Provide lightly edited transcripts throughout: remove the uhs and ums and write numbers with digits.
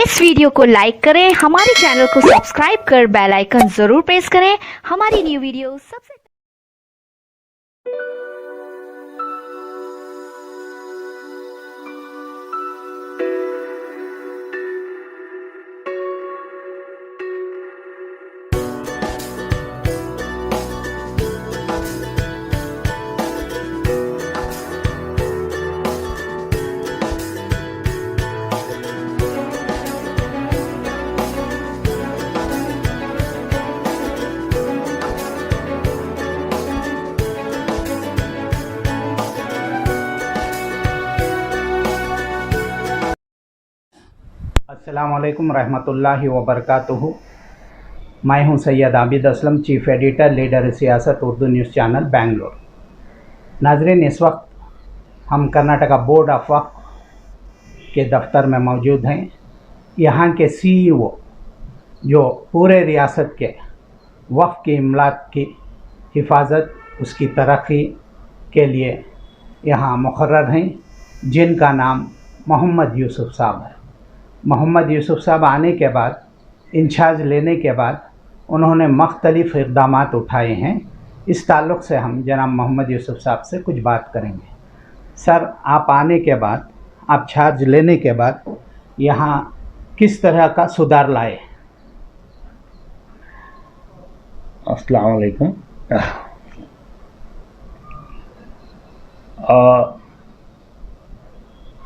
इस वीडियो को लाइक करें, हमारे चैनल को सब्सक्राइब कर बेल आइकन जरूर प्रेस करें हमारी न्यू वीडियो सबसे अस्सलाम वालेकुम रहमतुल्लाहि व बरकातुहू। मैं हूं Syed Abid Aslam, chief editor leader सियासत उर्दू न्यूज़ चैनल बेंगलोर। नाजरीन, इस वक्त हम कर्नाटका बोर्ड ऑफ वक्फ के दफ्तर में मौजूद हैं। यहाँ के CEO जो पूरे रियासत के वक्फ की इमलाक की हिफाजत, उसकी तरक्की के लिए यहाँ मुकर्रर हैं, जिनका नाम मोहम्मद यूसुफ साहब है। मोहम्मद यूसुफ साहब आने के बाद, इंचार्ज लेने के बाद, उन्होंने मुख्तलिफ़ इक़दामात उठाए हैं। इस ताल्लुक़ से हम जनाब मोहम्मद यूसुफ साहब से कुछ बात करेंगे। सर, आप आने के बाद, आप चार्ज लेने के बाद यहाँ किस तरह का सुधार लाए? अस्सलाम वालेकुम।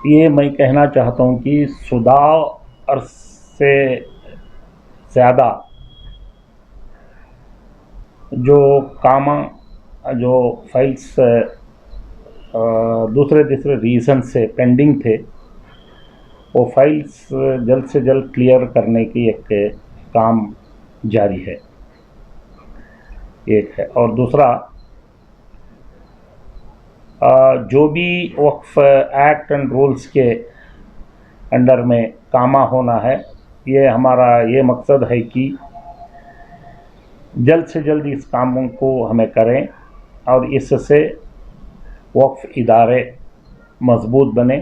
ये मैं कहना चाहता हूँ कि सुधार से ज़्यादा जो काम, जो फाइल्स दूसरे रीज़न से पेंडिंग थे, वो फाइल्स जल्द से जल्द क्लियर करने की एक काम जारी है, एक है। और दूसरा, जो भी वक्फ एक्ट एंड रूल्स के अंडर में कामा होना है, ये हमारा ये मकसद है कि जल्द से जल्द इस कामों को हमें करें और इससे वक्फ इदारे मजबूत बने,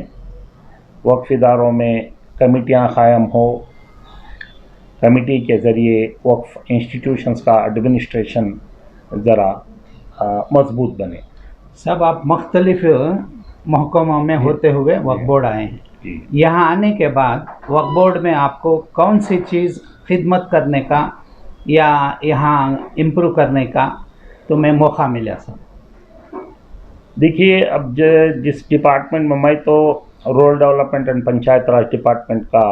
वक्फ इदारों में कमिटियां कायम हो, कमिटी के ज़रिए वक्फ इंस्टीट्यूशंस का एडमिनिस्ट्रेशन ज़रा मजबूत बने। सब आप मुख्तलिफ़ महकमों में होते हुए वक्फ बोर्ड आए हैं। यहाँ आने के बाद वक्फ बोर्ड में आपको कौन सी चीज़ खिदमत करने का या यहाँ इम्प्रूव करने का तुम्हें मौका मिला? सर देखिए, अब जिस डिपार्टमेंट में, मैं तो rural development and panchayat Raj department का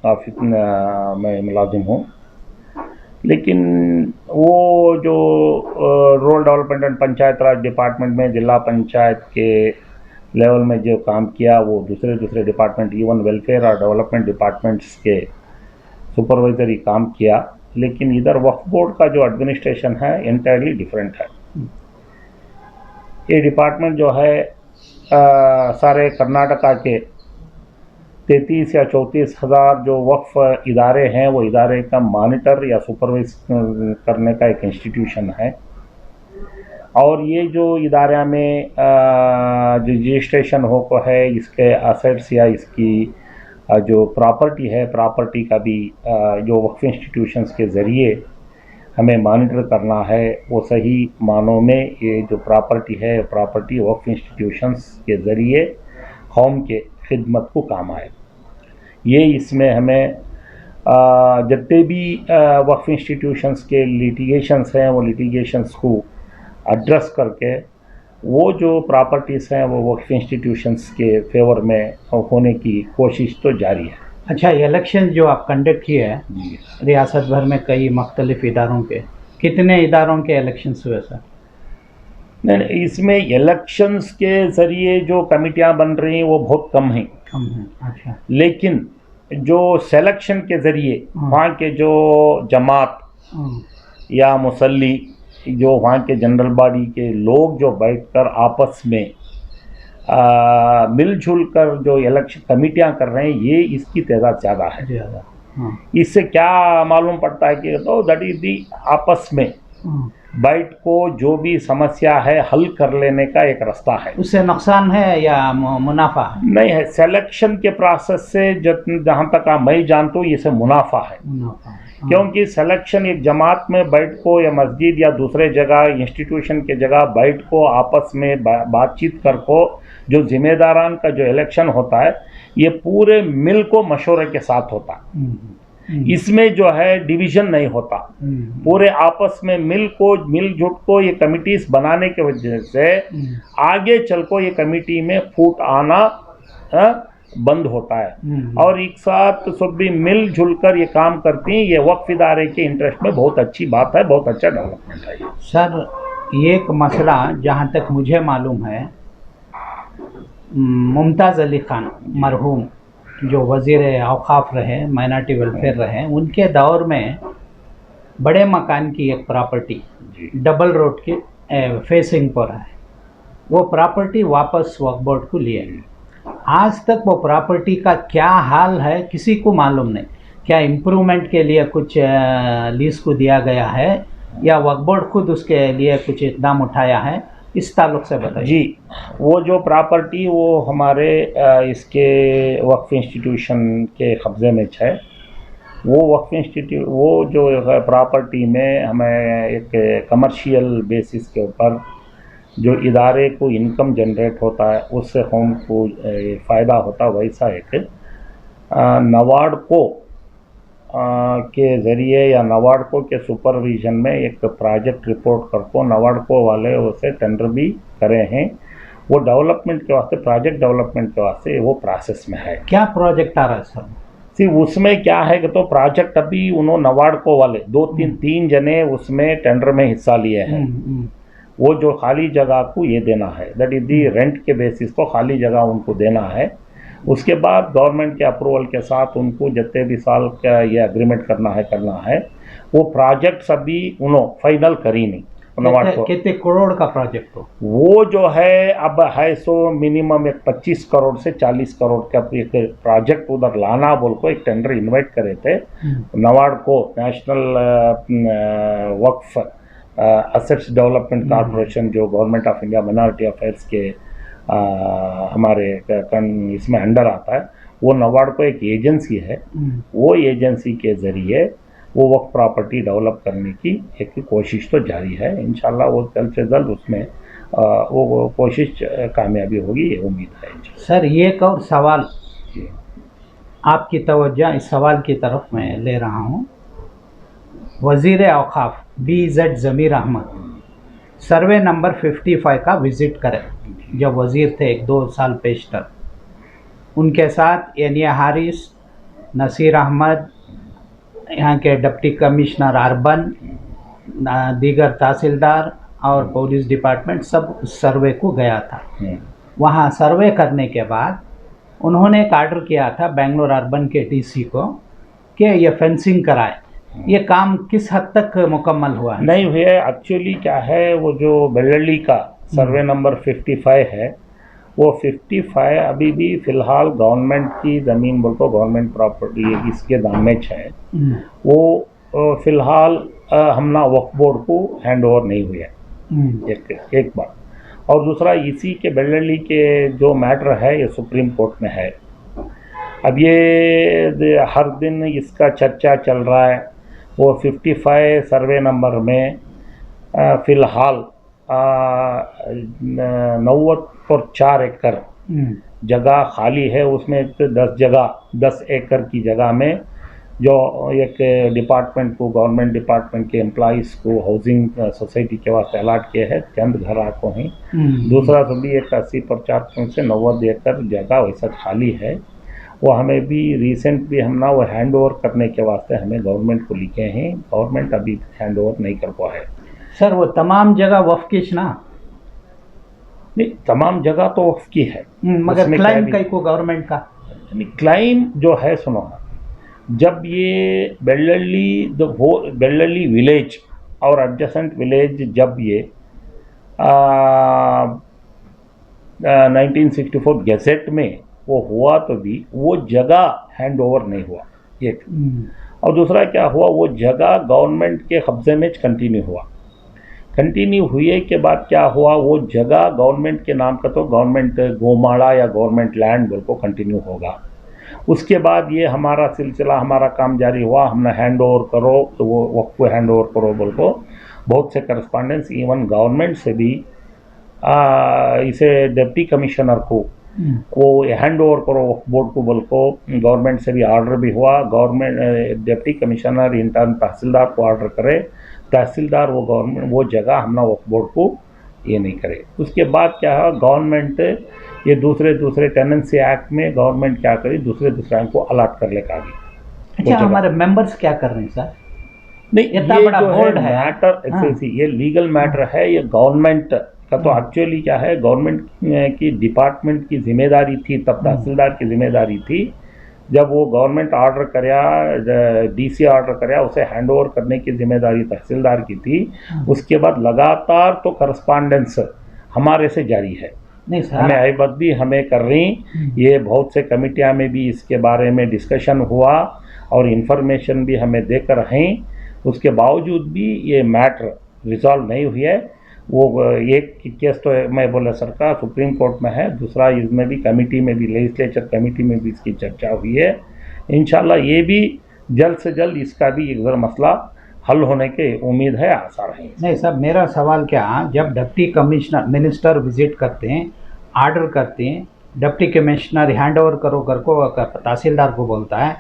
ऑफिस मैं मुलाजिम हूँ, लेकिन वो जो rural development and panchayat Raj department में जिला पंचायत के लेवल में जो काम किया, वो दूसरे डिपार्टमेंट, इवन वेलफेयर और डेवलपमेंट डिपार्टमेंट्स के सुपरवाइजरी काम किया। लेकिन इधर वक्फ बोर्ड का जो एडमिनिस्ट्रेशन है एंटायरली डिफरेंट है। ये डिपार्टमेंट जो है सारे कर्नाटका के 33 या 34 हज़ार जो वक्फ इदारे हैं, वो इदारे का मॉनिटर या सुपरवाइज करने का एक इंस्टीट्यूशन है। और ये जो इदारे में जो रजिस्ट्रेशन हो को है, इसके असेट्स या इसकी जो प्रॉपर्टी है, प्रॉपर्टी का भी जो वक्फ इंस्टीट्यूशंस के ज़रिए हमें मॉनिटर करना है, वो सही मानों में ये जो प्रॉपर्टी है, प्रॉपर्टी वक्फ इंस्टीट्यूशंस के ज़रिए कौम के खिदमत को काम आए। ये इसमें हमें जितने भी वक्फ इंस्टीट्यूशंस के लिटिगेशंस हैं, वो लिटिगेशंस को एड्रेस करके वो जो प्रॉपर्टीज़ हैं वो वक्फ इंस्टीट्यूशंस के फेवर में होने की कोशिश तो जारी है। अच्छा, इलेक्शन जो आप कंडक्ट किए हैं रियासत भर में कई मुख्तलिफ इदारों के, कितने इदारों के इलेक्शंस हुए सर? नहीं, इसमें इलेक्शंस के ज़रिए जो कमिटियां बन रही हैं वो बहुत कम हैं। अच्छा, लेकिन जो सिलेक्शन के ज़रिए वहाँ के जो जमात या मुसल्ली, जो वहाँ के जनरल बॉडी के लोग जो बैठकर आपस में मिलजुल कर जो इलेक्शन कमिटियां कर रहे हैं, ये इसकी तादाद ज़्यादा है। इससे क्या मालूम पड़ता है कि तो दैट इज़ दी आपस में बैठ को जो भी समस्या है हल कर लेने का एक रास्ता है। उससे नुकसान है या मुनाफा है? नहीं है, सिलेक्शन के प्रोसेस से जहाँ तक मैं जानता हूँ इससे मुनाफा है। मुनाफा है, हाँ। क्योंकि सिलेक्शन एक जमात में बैठ को या मस्जिद या दूसरे जगह इंस्टीट्यूशन के जगह बैठ को आपस में बातचीत कर को जो जिम्मेदारान का जो इलेक्शन होता है ये पूरे मिल को मशवरे के साथ होता है। इसमें जो है डिवीजन नहीं होता, पूरे आपस में मिलजुट को ये कमिटीज बनाने की वजह से आगे चल को ये कमिटी में फूट आना बंद होता है और एक साथ सब भी मिलजुल कर ये काम करती हैं। ये वक्फ इदारे के इंटरेस्ट में बहुत अच्छी बात है, बहुत अच्छा डेवलपमेंट है। सर ये एक मसला जहाँ तक मुझे मालूम है, मुमताज़ अली खान मरहूम जो वज़ीर औक़ाफ़ रहे, माइनॉरिटी वेलफेयर रहे, उनके दौर में बड़े मकान की एक प्रॉपर्टी डबल रोड के फेसिंग पर है, वो प्रॉपर्टी वापस वक्फ बोर्ड को लिए। आज तक वो प्रॉपर्टी का क्या हाल है किसी को मालूम नहीं। क्या इम्प्रूवमेंट के लिए कुछ लीज को दिया गया है या वक्फ बोर्ड खुद उसके लिए कुछ इक़दाम उठाया है, इस ताल्लुक से बताइए। जी, वो जो प्रॉपर्टी वो हमारे इसके वक्फ इंस्टीट्यूशन के कब्ज़े में है। वो वक्फ वो जो प्रॉपर्टी में हमें एक कमर्शियल बेसिस के ऊपर जो इदारे को इनकम जनरेट होता है उससे हमको फ़ायदा होता, वैसा एक नवाडको के ज़रिए या नवाडको के सुपरविज़न में एक प्रोजेक्ट रिपोर्ट करको नवाडको वाले उसे टेंडर भी करे हैं। वो डेवलपमेंट के वास्ते, प्रोजेक्ट डेवलपमेंट के वास्ते वो प्रोसेस में है। क्या प्रोजेक्ट आ रहा है सर? सी उसमें क्या है कि तो प्रोजेक्ट अभी उन्होंने नवाडको वाले तीन जने उसमें टेंडर में हिस्सा लिए हैं। वो जो खाली जगह को ये देना है, दैट इज दी रेंट के बेसिस को खाली जगह उनको देना है। उसके बाद गवर्नमेंट के अप्रूवल के साथ उनको जितने भी साल का ये एग्रीमेंट करना है वो प्रोजेक्ट सभी उन्होंने फाइनल करी नहीं। कितने करोड़ का प्रोजेक्ट हो? वो जो है अब है सो मिनिमम एक 25 करोड़ से 40 करोड़ का एक प्रोजेक्ट उधर लाना बोल को एक टेंडर इन्वाइट करे थे नवाडको, नेशनल वक्फ असेट्स डेवलपमेंट कॉर्पोरेशन जो government of India minority affairs के हमारे इसमें अंडर आता है। वो नवाडको एक एजेंसी है, वो एजेंसी के ज़रिए वो वक्त प्रॉपर्टी डेवलप करने की एक कोशिश तो जारी है। इंशाल्लाह वो जल्द से जल्द उसमें वो कोशिश कामयाबी होगी, ये उम्मीद है। सर ये एक और सवाल आपकी तवज्जो इस सवाल की तरफ मैं ले रहा हूँ। वज़ीर औक़ाफ़ BZ ज़मीर अहमद सर्वे नंबर 55 का विज़िट करें जब वज़ीर थे 1-2 साल पेशतर। उनके साथ एनिया हारिस, नसीर अहमद, यहाँ के डिप्टी कमिश्नर अर्बन, दीगर तहसीलदार और पुलिस डिपार्टमेंट सब उस सर्वे को गया था। वहाँ सर्वे करने के बाद उन्होंने एक आर्डर किया था बेंगलोर अर्बन के DC को कि ये फेंसिंग कराए। ये काम किस हद तक मुकम्मल हुआ है? नहीं हुआ एक्चुअली। क्या है, वो जो बेल्लली का सर्वे नंबर 55 है, वो 55 अभी भी फ़िलहाल गवर्नमेंट की ज़मीन बोल तो गवर्नमेंट प्रॉपर्टी इसके दामे है। वो फ़िलहाल हमना वक्फ बोर्ड को हैंड ओवर नहीं हुआ एक बार। और दूसरा इसी के बेल्लली के जो मैटर है ये सुप्रीम कोर्ट में है। अब ये हर दिन इसका चर्चा चल रहा है। वो 55 सर्वे नंबर में फ़िलहाल 94 एकड़ जगह खाली है। उसमें 10 एकड़ की जगह में जो एक डिपार्टमेंट को, गवर्नमेंट डिपार्टमेंट के एम्प्लॉइज़ को हाउसिंग सोसाइटी के वास्ते अलाट किए हैं, चंद घर को ही। दूसरा सभी एक 80% से 90 एकड़ जगह वैसा खाली है। वो हमें भी रिसेंट भी हम ना वो हैंड ओवर करने के वास्ते हमें गवर्नमेंट को लिखे हैं। गवर्नमेंट अभी हैंड ओवर नहीं कर पाया है। सर वो तमाम जगह वक्फ की ना? नहीं, तमाम जगह तो वक्फ की है, मगर क्लाइम कई को गवर्नमेंट का क्लाइम जो है। सुनो, जब ये बेल्लली विलेज और एडजेसेंट विलेज जब ये 1964 गैजेट में वो हुआ तो भी वो जगह हैंड ओवर नहीं हुआ एक। और दूसरा क्या हुआ, वो जगह गवर्नमेंट के कब्जे में कंटिन्यू हुआ। कंटिन्यू हुए के बाद क्या हुआ, वो जगह गवर्नमेंट के नाम का तो गवर्नमेंट गोमाड़ा या गवर्नमेंट लैंड बोल को कंटिन्यू होगा। उसके बाद ये हमारा सिलसिला, हमारा काम जारी हुआ, हमने हैंड ओवर करो तो वो वक्त को हैंड ओवर करो बोल को बहुत से करस्पॉन्डेंस इवन गवर्नमेंट से भी इसे डिप्टी कमिश्नर को वो हैंड ओवर करो बोर्ड को बोल को गवर्नमेंट से भी ऑर्डर भी हुआ। गवर्नमेंट डिप्टी कमिश्नर इंटर्न तहसीलदार को ऑर्डर करे, तहसीलदार वो गवर्नमेंट वो जगह हमने वक्फ बोर्ड को ये नहीं करे। उसके बाद क्या है, गवर्नमेंट ये दूसरे टेनेंसी एक्ट में गवर्नमेंट क्या करी, दूसरे को अलॉट कर लेकर आ गई। अच्छा, हमारे मेंबर्स क्या कर रहे हैं सर? नहीं, इतना ये बड़ा जो बोर्ड है है। मैटर ये लीगल मैटर है, ये गवर्नमेंट का तो एक्चुअली क्या है, गवर्नमेंट की डिपार्टमेंट की जिम्मेदारी थी, तब तहसीलदार की जिम्मेदारी थी। जब वो गवर्नमेंट ऑर्डर करया, डीसी ऑर्डर करया, उसे हैंड ओवर करने की जिम्मेदारी तहसीलदार की थी। उसके बाद लगातार तो करस्पॉन्डेंस हमारे से जारी है। नहीं सर, हमें अहबत भी हमें कर रही, ये बहुत से कमिटियां में भी इसके बारे में डिस्कशन हुआ और इन्फॉर्मेशन भी हमें देकर हैं। उसके बावजूद भी ये मैटर रिजॉल्व नहीं हुई है। वो एक केस तो मैं बोला सरकार सुप्रीम कोर्ट में है, दूसरा इसमें भी कमेटी में भी, लेजिस्लेचर कमेटी में भी इसकी चर्चा हुई है। इंशाल्लाह ये भी जल्द से जल्द इसका भी एक जरा मसला हल होने के उम्मीद है, आसार है। नहीं सर, मेरा सवाल क्या, जब डिप्टी कमिश्नर मिनिस्टर विजिट करते हैं, ऑर्डर करते हैं, डिप्टी कमिश्नर हैंड ओवर करो कर को तहसीलदार को बोलता है,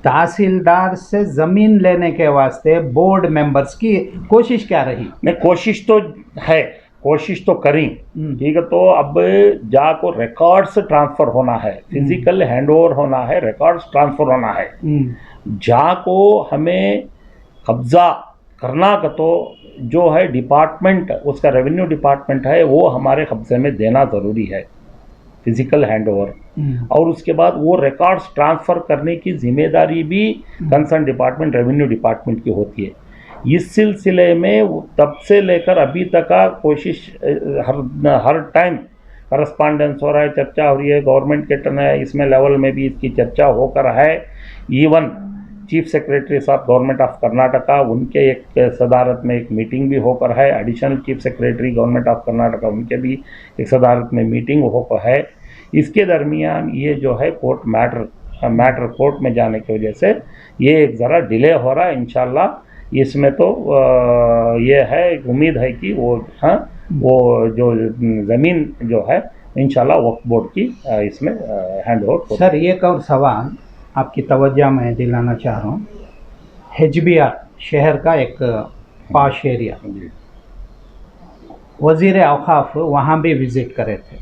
तहसीलदार से ज़मीन लेने के वास्ते बोर्ड मेंबर्स की कोशिश क्या रही? नहीं, कोशिश तो है, कोशिश तो करी, ठीक है। तो अब जाको रिकॉर्ड्स ट्रांसफ़र होना है, फिजिकल हैंड ओवर होना है, रिकॉर्ड्स ट्रांसफ़र होना है। जाको हमें कब्ज़ा करना का तो जो है डिपार्टमेंट, उसका रेवेन्यू डिपार्टमेंट है, वो हमारे कब्ज़े में देना ज़रूरी है, फिजिकल हैंड ओवर। और उसके बाद वो रिकॉर्ड्स ट्रांसफ़र करने की जिम्मेदारी भी कंसर्न डिपार्टमेंट, रेवेन्यू डिपार्टमेंट की होती है। इस सिलसिले में तब से लेकर अभी तक का कोशिश हर टाइम करस्पॉन्डेंस हो रहा है, चर्चा हो रही है, गवर्नमेंट के इसमें लेवल में भी इसकी चर्चा होकर है। इवन चीफ सेक्रेटरी साहब गवर्नमेंट ऑफ कर्नाटका, उनके एक सदारत में एक मीटिंग भी होकर है। Additional chief secretary government of Karnataka, उनके भी एक सदारत में मीटिंग होकर है। इसके दरमियान ये जो है कोर्ट मैटर कोर्ट में जाने की वजह से ये एक ज़रा डिले हो रहा है। इंशाल्लाह इसमें तो ये है, उम्मीद है कि वो जो ज़मीन जो है इंशाल्लाह वक्फ बोर्ड की इसमें हैंड ओवर। सर, एक और सवाल आपकी तवज्जो में दिलाना चाह रहा हूँ। हिजबिया शहर का एक पॉश एरिया, वज़ीर औक़ाफ़ वहाँ भी विज़िट करे थे।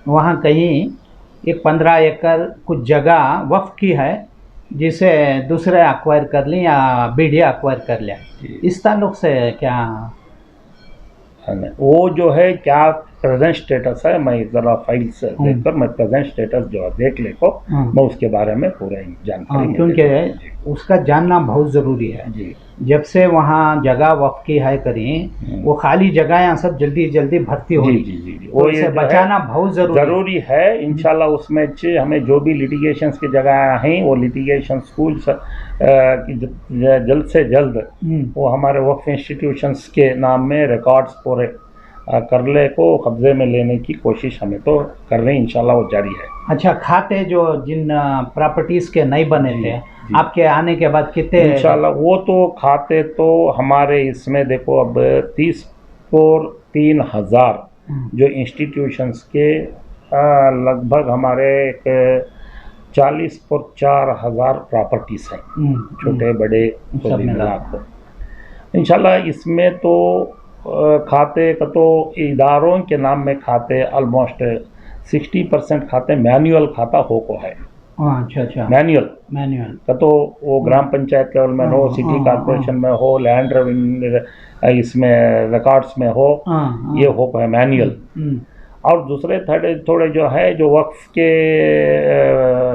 वहाँ कहीं एक 15 एकड़ कुछ जगह वक्फ की है, जिसे दूसरे एक्वायर कर लें या बीडी एक्वायर कर लिया। इस ताल्लुक़ से क्या वो जो है क्या प्रेजेंट स्टेटस है, मैं ज़रा फाइल्स देखकर मैं प्रेजेंट स्टेटस जो देख ले को मैं उसके बारे में पूरा जानकारी, क्योंकि उसका जानना बहुत ज़रूरी है जी। जब से वहाँ जगह वक्फ की है करें, वो खाली जगह सब जल्दी भर्ती हो, वो इसे बचाना बहुत ज़रूरी है। इंशाल्लाह उसमें हमें जो भी लिटिगेशंस की जगह हैं, वो लिटिगेशन स्कूल जल्द से जल्द वो हमारे वक्फ इंस्टीट्यूशंस के नाम में रिकॉर्ड्स पूरे करले को कब्जे में लेने की कोशिश हमें तो कर रहे हैं, इंशाल्लाह वो जारी है। अच्छा, खाते जो जिन प्रॉपर्टीज़ के नहीं बने थे आपके आने के बाद कितने? इंशाल्लाह वो तो खाते तो हमारे इसमें देखो अब 30,000 जो इंस्टीट्यूशंस के लगभग हमारे 40,000 प्रॉपर्टीज़ हैं, छोटे बड़े तो मिलाकर। इंशाल्लाह इसमें तो खाते का तो इदारों के नाम में खाते ऑलमोस्ट 60% खाते मैनुअल खाता हो को है। अच्छा, मैनुअल का तो वो ग्राम पंचायत लेवल में हो, सिटी कॉर्पोरेशन में हो, लैंड रेवेन्यू इसमें रिकॉर्ड्स में हो, ये हो है मैनुअल। और दूसरे थोड़े जो है जो वक्फ के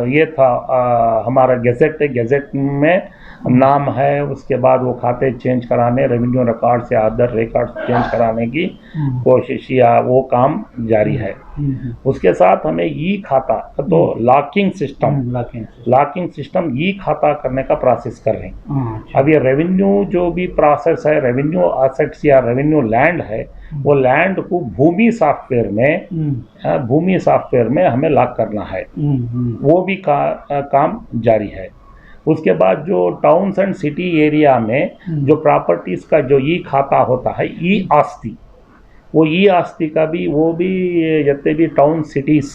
ये था हमारा गेजेट में नाम है, उसके बाद वो खाते चेंज कराने, रेवेन्यू रिकॉर्ड से अदर रिकॉर्ड चेंज कराने की कोशिश या वो काम जारी है। उसके साथ हमें ई खाता तो लॉकिंग सिस्टम ई खाता करने का प्रोसेस कर रहे हैं। अब ये रेवेन्यू जो भी प्रोसेस है, रेवेन्यू असेट्स या रेवेन्यू लैंड है, वो लैंड को भूमि सॉफ्टवेयर में हमें लॉक करना है, वो भी काम जारी है। उसके बाद जो टाउन्स एंड सिटी एरिया में जो प्रॉपर्टीज का जो ई खाता होता है, ई आस्ती, वो ई आस्ती का भी वो भी जितने भी टाउन सिटीज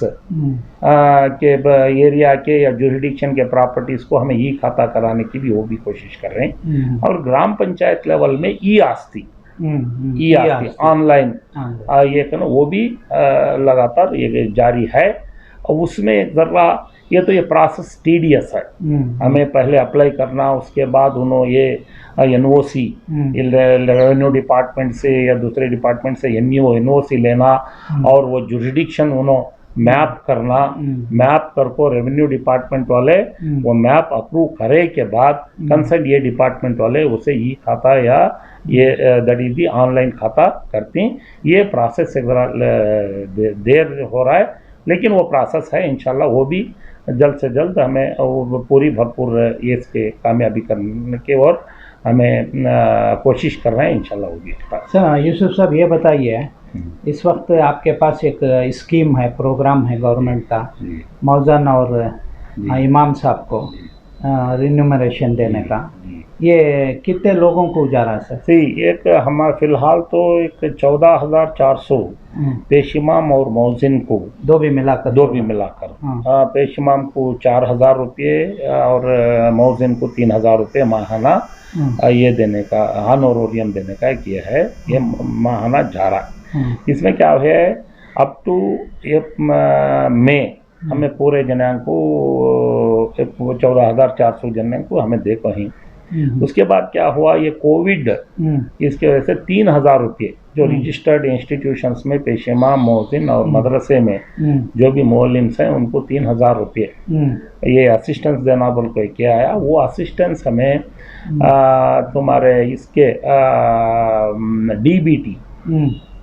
के एरिया के या जुरिडिक्शन के प्रॉपर्टीज को हमें ई खाता कराने की भी वो भी कोशिश कर रहे हैं। और ग्राम पंचायत लेवल में ई आस्ती ऑनलाइन ये कहना वो भी लगातार ये जारी है। उसमें ज़रा ये तो ये प्रोसेस टीडियस है, हमें पहले अप्लाई करना, उसके बाद उन्होंने ये NOC रेवेन्यू डिपार्टमेंट से या दूसरे डिपार्टमेंट से NOC लेना और वो जुरिडिक्शन उन्होंने मैप करना, मैप करको रेवेन्यू डिपार्टमेंट वाले वो मैप अप्रूव करे के बाद कंसर्न ये डिपार्टमेंट वाले उसे ई खाता या ये दैट इज दी ऑनलाइन खाता करती। ये प्रोसेस देर हो रहा है, लेकिन वो प्रोसेस है, इंशाल्लाह वो भी जल्द से जल्द हमें पूरी भरपूर ये इसके कामयाबी करने के और हमें कोशिश कर रहे हैं, इंशाल्लाह वो भी। सर यूसुफ साहब ये बताइए, इस वक्त आपके पास एक स्कीम है, प्रोग्राम है गवर्नमेंट का मौजन और इमाम साहब को रिन्यूमरेशन देने का, ये कितने लोगों को जा रहा है सर? जी, एक हमारा फिलहाल तो एक 14,400 पेश इमाम और मौजिन को दो भी मिलाकर पेश इमाम को 4,000 रुपये और मौजिन को 3,000 रुपये माहाना ये देने का, हानोरोरियम देने का किया है। ये माहाना जा रहा। इसमें क्या है, अप टू मई हमें पूरे जनांग को 14,400 जनांग को हमें दे कहीं। उसके बाद क्या हुआ, ये कोविड इसके वजह से 3,000 रुपये जो रजिस्टर्ड इंस्टीट्यूशंस में पेशेमा मौजिन और मदरसे में जो भी मोलिम्स हैं उनको 3,000 रुपये ये असिस्टेंस देना बोल के किया आया। वो असिस्टेंस हमें तुम्हारे इसके DBT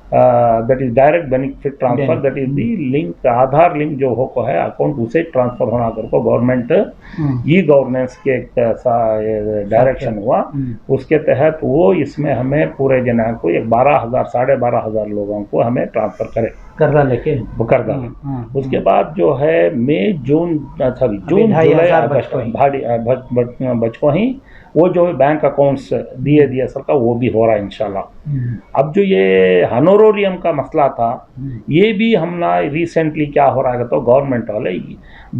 that is direct benefit transfer, that is the link, Aadhaar link जो हो है अकाउंट उसे ट्रांसफर होना कर को गवर्नमेंट ई गवर्नेंस के डायरेक्शन हुआ, उसके तहत वो इसमें हमें पूरे जना को 12,000 12,500 लोगों को हमें ट्रांसफर करे कर्जा लेके उसके बाद जो है मई जून जुलाई अगस्त बचको ही वो जो बैंक अकाउंट्स दिए सरकार वो भी हो रहा है इंशाल्लाह। अब जो ये हनोरोरियम का मसला था, ये भी हमने रिसेंटली क्या हो रहा है तो गवर्नमेंट वाले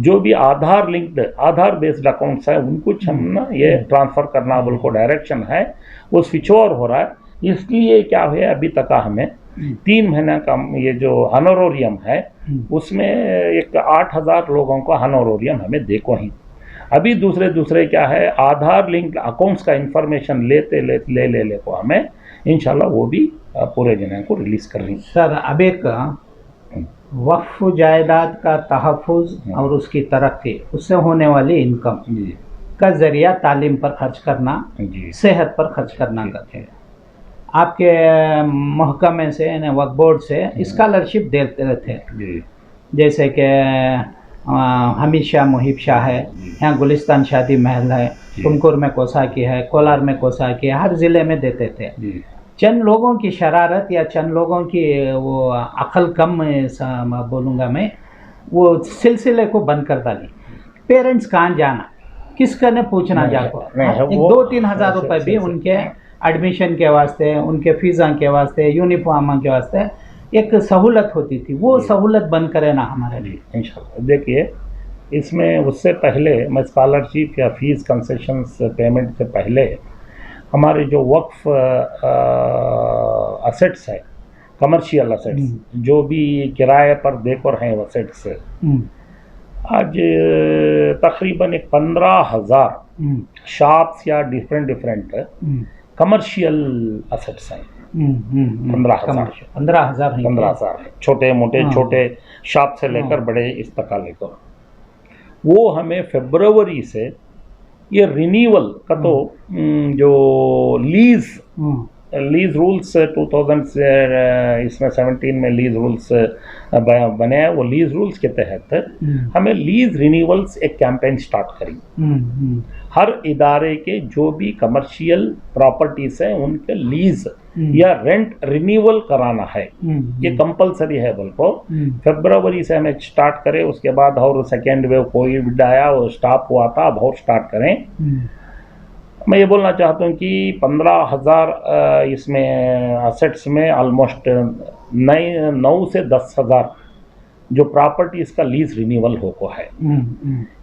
जो भी आधार लिंक्ड आधार बेस्ड अकाउंट्स है उनको हमने ये ट्रांसफ़र करना बोल को डायरेक्शन है, वो स्विच ओवर हो रहा है। इसलिए क्या है अभी तक हमें 3 महीना का ये जो हनोरोरियम है उसमें एक 8,000 लोगों को हनोरोरियम हमें देखो ही। अभी दूसरे क्या है आधार लिंक अकाउंट्स का इंफॉर्मेशन ले को हमें इंशाल्लाह वो भी पूरे जने को रिलीज कर रही। सर अब एक वक्फ जायदाद का तहफ़्फ़ुज़ और उसकी तरक्की, उससे होने वाली इनकम का जरिया तालीम पर खर्च करना, सेहत पर खर्च करना करते हैं। आपके महकमे से यानी वक्फ बोर्ड से स्कॉलरशिप देते थे, जैसे कि हमीशा मुहिब शाह है, यहाँ गुलिस्तान शादी महल है, तुमकुर में कोसा की है, कोलार में कोसा की है, हर ज़िले में देते थे। चंद लोगों की शरारत या चंद लोगों की वो अक्ल कम बोलूँगा मैं, वो सिलसिले को बंद कर डाली। पेरेंट्स कहाँ जाना, किसका ने पूछना जाको, 2-3 हज़ार रुपये भी उनके एडमिशन के वास्ते, उनके फ़ीसा के वास्ते, यूनिफॉर्म के वास्ते एक सहूलत होती थी, वो सहूलत बंद करे ना हमारे लिए इंशाल्लाह। देखिए इसमें उससे पहले मैं स्कॉलरशिप या फीस कंसेशंस पेमेंट से पहले हमारे जो वक्फ असेट्स है, कमर्शियल असेट्स जो भी किराए पर देकर हैं असेट्स, आज तकरीबन 15,000 शॉप्स या डिफरेंट कमर्शियल असेट्स हैं। 15,000 छोटे मोटे छोटे शॉप से लेकर बड़े इस तक लेकर। वो हमें फरवरी से ये रिन्यूअल का तो जो लीज रूल्स 2000 से इसमें 17 में लीज रूल्स बने हैं, वो लीज रूल्स के तहत हमें लीज रिन्यूअल्स एक कैंपेन स्टार्ट करी। हर इदारे के जो भी कमर्शियल प्रॉपर्टीज हैं उनके लीज या रेंट रिन्यूअल कराना है, ये कंपलसरी है। बल्कि फरवरी से हमें स्टार्ट करें, उसके बाद और सेकेंड वेव कोविड आया और स्टॉप हुआ था, अब और स्टार्ट करें। मैं ये बोलना चाहता हूँ कि 15,000 इसमें असेट्स में ऑलमोस्ट 9 से 10,000 जो प्रॉपर्टीज का लीज रिन्यूअल हो को है।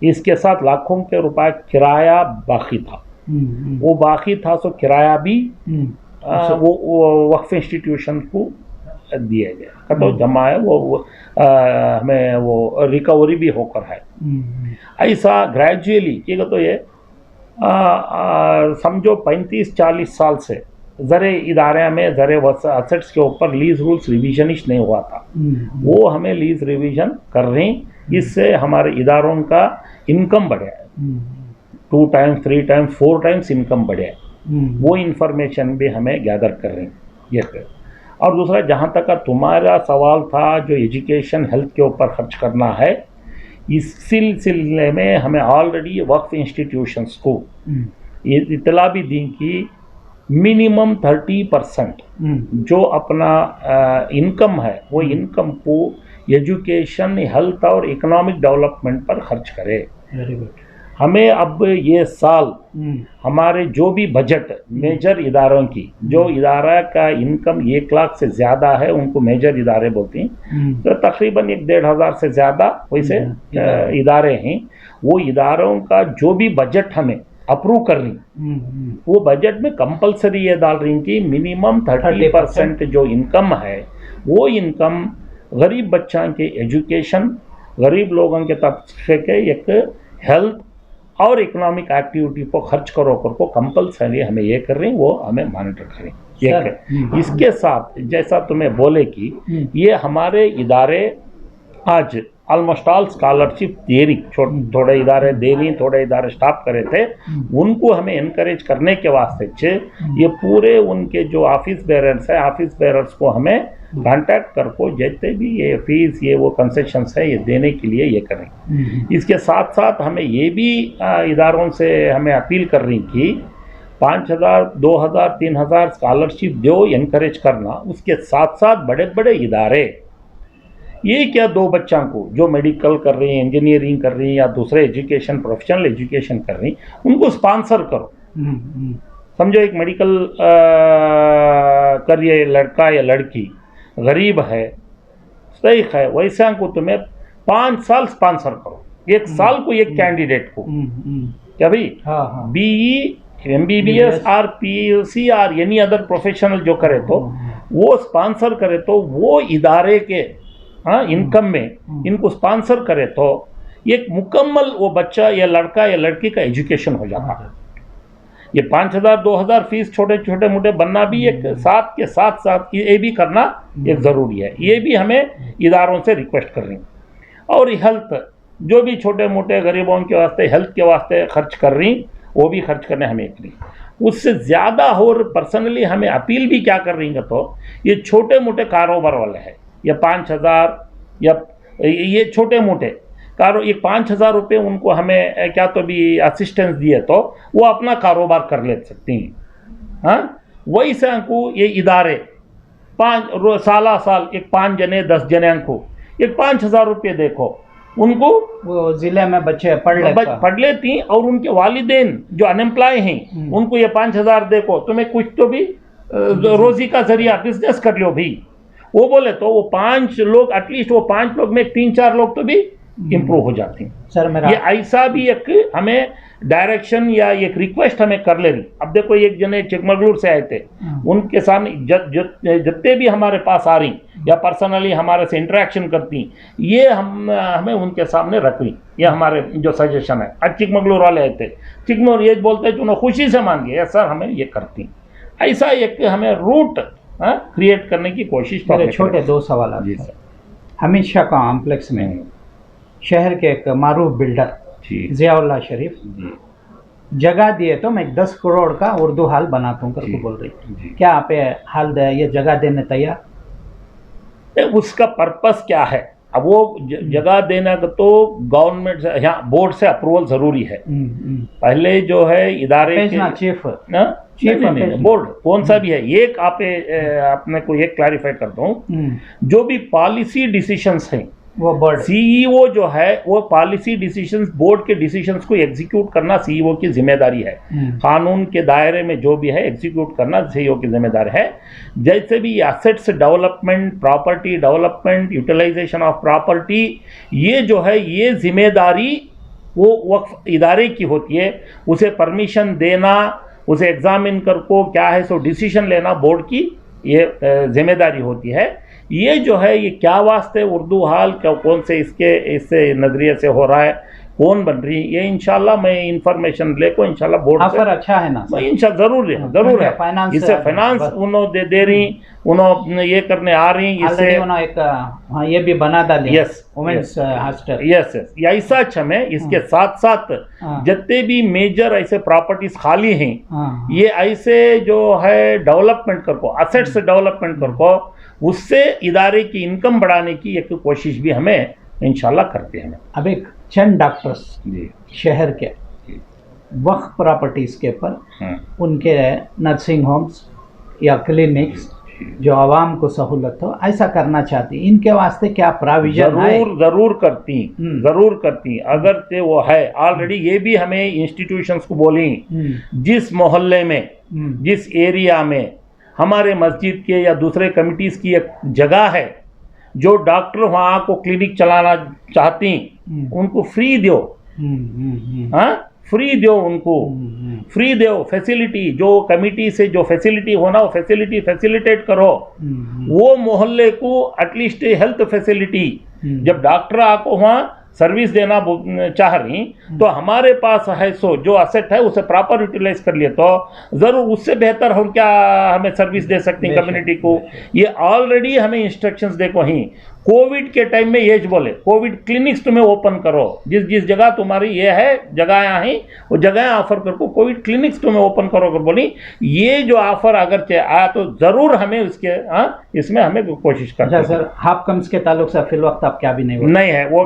इसके साथ लाखों के रुपए किराया बाकी था, वो बाकी था, सो किराया भी वो वक्फ इंस्टीट्यूशन को दिए गए, तो जमा है वो हमें वो रिकवरी भी होकर है। ऐसा ग्रेजुअली तो ये समझो 35-40 साल से ज़रे इदारे में ज़रे असेट्स के ऊपर लीज रूल्स रिविजनिश नहीं हुआ था, वो हमें लीज रिविजन कर रही, इससे हमारे इदारों का इनकम बढ़ा है, 2 टाइम्स 3 टाइम्स 4 टाइम्स इनकम बढ़ा है। वो इंफॉर्मेशन भी हमें गैदर कर रही ये कर। और दूसरा, जहाँ तक का तुम्हारा सवाल था जो एजुकेशन हेल्थ के ऊपर खर्च करना है, इस सिलसिले में हमें ऑलरेडी वक्फ इंस्टीट्यूशंस को ये इतला भी दी कि मिनिमम 30% जो अपना इनकम है वो इनकम को एजुकेशन, हेल्थ और इकोनॉमिक डेवलपमेंट पर खर्च करे। Very good. हमें अब ये साल हमारे जो भी बजट मेजर इदारों की, जो इदारा का इनकम 1 लाख से ज़्यादा है उनको मेजर इदारे बोलते हैं, तो तकरीबन 1-1.5 से ज़्यादा वैसे इदारे हैं। वो इदारों का जो भी बजट हमें अप्रूव कर रही, वो बजट में कंपलसरी ये डाल रही कि मिनिमम 30% जो इनकम है वो इनकम गरीब बच्चों के एजुकेशन, गरीब लोगों के तबके के एक हेल्थ और इकोनॉमिक एक्टिविटी को खर्च करो को कंपलसरी हमें ये कर रही, वो हमें मॉनिटर करें ये। इसके साथ जैसा तुम्हें बोले कि ये हमारे इदारे आज ऑलमोस्ट ऑल स्कॉलरशिप दे रही, थोड़े इदारे दे रही, थोड़े इदारे स्टॉप करे थे, उनको हमें इनकरेज करने के वास्ते ये पूरे उनके जो ऑफिस बेरर्स है, ऑफिस बेरर्स को हमें कांटेक्ट कर को जितने भी ये फीस ये वो कंसेशंस है ये देने के लिए ये करें। इसके साथ साथ हमें ये भी इदारों से हमें अपील कर रही कि 5,000, 2,000, 3,000 स्कॉलरशिप दो, इनकरेज करना। उसके साथ साथ बड़े बड़े इदारे ये क्या 2 बच्चों को जो मेडिकल कर रही हैं, इंजीनियरिंग कर रही हैं या दूसरे एजुकेशन, प्रोफेशनल एजुकेशन कर रही, उनको स्पॉन्सर करो। समझो एक मेडिकल कर रही लड़का या लड़की गरीब है, सही है, वैसा को तुम्हें 5 साल स्पॉन्सर करो, 1 साल को एक कैंडिडेट को, क्या भाई BE, MBBS और PhD और एनी अदर प्रोफेशनल जो करे तो वो स्पॉन्सर करे तो वो इदारे के इनकम में इनको स्पॉन्सर करे तो एक मुकम्मल वो बच्चा या लड़का या लड़की का एजुकेशन हो जाता है। ये 5,000, 2,000 फीस छोटे छोटे मोटे बनना भी एक साथ के साथ साथ ये भी करना एक ज़रूरी है। ये भी हमें इदारों से रिक्वेस्ट कर रही। और हेल्थ जो भी छोटे मोटे गरीबों के वास्ते हेल्थ के वास्ते खर्च कर रही, वो भी खर्च करने हमें एक रही। उससे ज़्यादा और पर्सनली हमें अपील भी क्या कर रही है, तो ये छोटे मोटे कारोबार वाले हैं, या 5,000 या ये छोटे मोटे ये 5,000 रुपये उनको हमें क्या तो भी असिस्टेंस दिए तो वो अपना कारोबार कर ले सकती हैं। वैसे को ये इदारे साल एक 5 जने 10 जने को एक 5,000 रुपये देखो, उनको वो जिले में बच्चे पढ़ लेती, और उनके वालिदैन जो अनएम्प्लॉय हैं उनको ये 5,000 देखो, तुम्हें कुछ तो भी रोजी का जरिया बिजनेस कर लो भी। वो बोले तो वो 5 लोग एटलीस्ट वो 5 लोग में 3-4 लोग तो भी इम्प्रूव हो जाती हैं। सर मेरा ये ऐसा भी एक हमें डायरेक्शन या एक रिक्वेस्ट हमें कर ले रही। अब देखो एक जने चिकमगलूर से आए थे, उनके सामने जितने भी हमारे पास आ रही या पर्सनली हमारे से इंटरेक्शन करती, ये हमें उनके सामने रख ली, ये हमारे जो सजेशन है। आज चिकमगलूर वाले आए थे, चिकमगलूर ये बोलते हैं उन्होंने खुशी से मान गए सर हमें ये करती। ऐसा एक हमें रूट क्रिएट करने की कोशिश। छोटे 2 सवाल जी सर। हमीद शाह कॉम्प्लेक्स में शहर के एक मारूफ बिल्डर जी जियाउल्लाह शरीफ, जी जगह दिए तो मैं 10 करोड़ का उर्दू हाल बनाता हूँ करके जी, बोल रही। जी। क्या आप ये हाल ये जगह देने तैयार? उसका पर्पस क्या है? अब वो जगह देना का तो गवर्नमेंट से, यहाँ बोर्ड से अप्रूवल जरूरी है। पहले जो है इदारे के चीफ ना, चीफ नहीं, बोर्ड कौन सा भी है, एक आपने को एक क्लैरिफाई करता हूँ, जो भी पॉलिसी डिसीशंस हैं वो बोर्ड सीईओ जो है वो पॉलिसी डिसीजंस, बोर्ड के डिसीजंस को एग्जीक्यूट करना सीईओ की जिम्मेदारी है। कानून के दायरे में जो भी है एग्जीक्यूट करना सीईओ की जिम्मेदारी है। जैसे भी assets development, property development, utilization of property, ये जो है ये जिम्मेदारी वो वक्फ इदारे की होती है। उसे परमिशन देना, उसे एग्जामिन कर को क्या है सो डिसीजन लेना बोर्ड की ये जिम्मेदारी होती है। ये जो है ये क्या वास्ते उर्दू हाल क्या कौन से इससे नजरिए से हो रहा है, कौन बन रही है, ये इंशाल्लाह मैं इंफॉर्मेशन लेको इंशाल्लाह बोर्ड से ऑफर अच्छा है ना सर? इंशाल्लाह जरूर है, जरूर है। फाइनेंस इससे फाइनेंस उन्होंने दे रही, उन्होंने ये करने आ रही, इससे एक हाँ ये भी बना डाली yes women's hostel. Yes yes, ऐसा अच्छा में इसके साथ साथ जितने भी मेजर ऐसे प्रॉपर्टीज खाली हैं ये ऐसे जो है डेवलपमेंट कर को, असेट्स डेवलपमेंट कर को, उससे इदारे की इनकम बढ़ाने की एक कोशिश भी हमें इंशाल्लाह करते हैं। अब एक चंद डॉक्टर्स जी शहर के वक्फ प्रॉपर्टीज के ऊपर उनके नर्सिंग होम्स या क्लिनिक्स जो आवाम को सहूलत हो ऐसा करना चाहती, इनके वास्ते क्या प्रोविजन है? जरूर करती अगर ते वो है ऑलरेडी। ये भी हमें इंस्टीट्यूशंस को बोली, जिस मोहल्ले में, जिस एरिया में हमारे मस्जिद के या दूसरे कमिटीज की एक जगह है जो डॉक्टर वहाँ को क्लिनिक चलाना चाहती, उनको फ्री दो, हाँ फ्री दो, उनको फ्री दो फैसिलिटी, जो कमिटी से जो फैसिलिटी होना वो फैसिलिटी फैसिलिटेट करो। वो मोहल्ले को एटलीस्ट हेल्थ फैसिलिटी, जब डॉक्टर आपको वहाँ सर्विस देना चाह रही तो हमारे पास है सो जो असेट है उसे प्रॉपर यूटिलाइज कर लिए तो ज़रूर उससे बेहतर हम क्या हमें सर्विस दे सकते हैं कम्युनिटी को। ये ऑलरेडी हमें इंस्ट्रक्शंस देखो ही कोविड के टाइम में ये बोले कोविड क्लिनिक्स तुम्हें ओपन करो, जिस जिस जगह तुम्हारी ये है जगह हैं वो जगह ऑफर करो, कोविड क्लिनिक्स तुम्हें ओपन करो कर बोली। ये जो ऑफर अगर आया तो ज़रूर हमें इसके इसमें हमें कोशिश करना। सर हाफ कम्स के ताल्लुक से फिल वक्त आप क्या भी नहीं है वो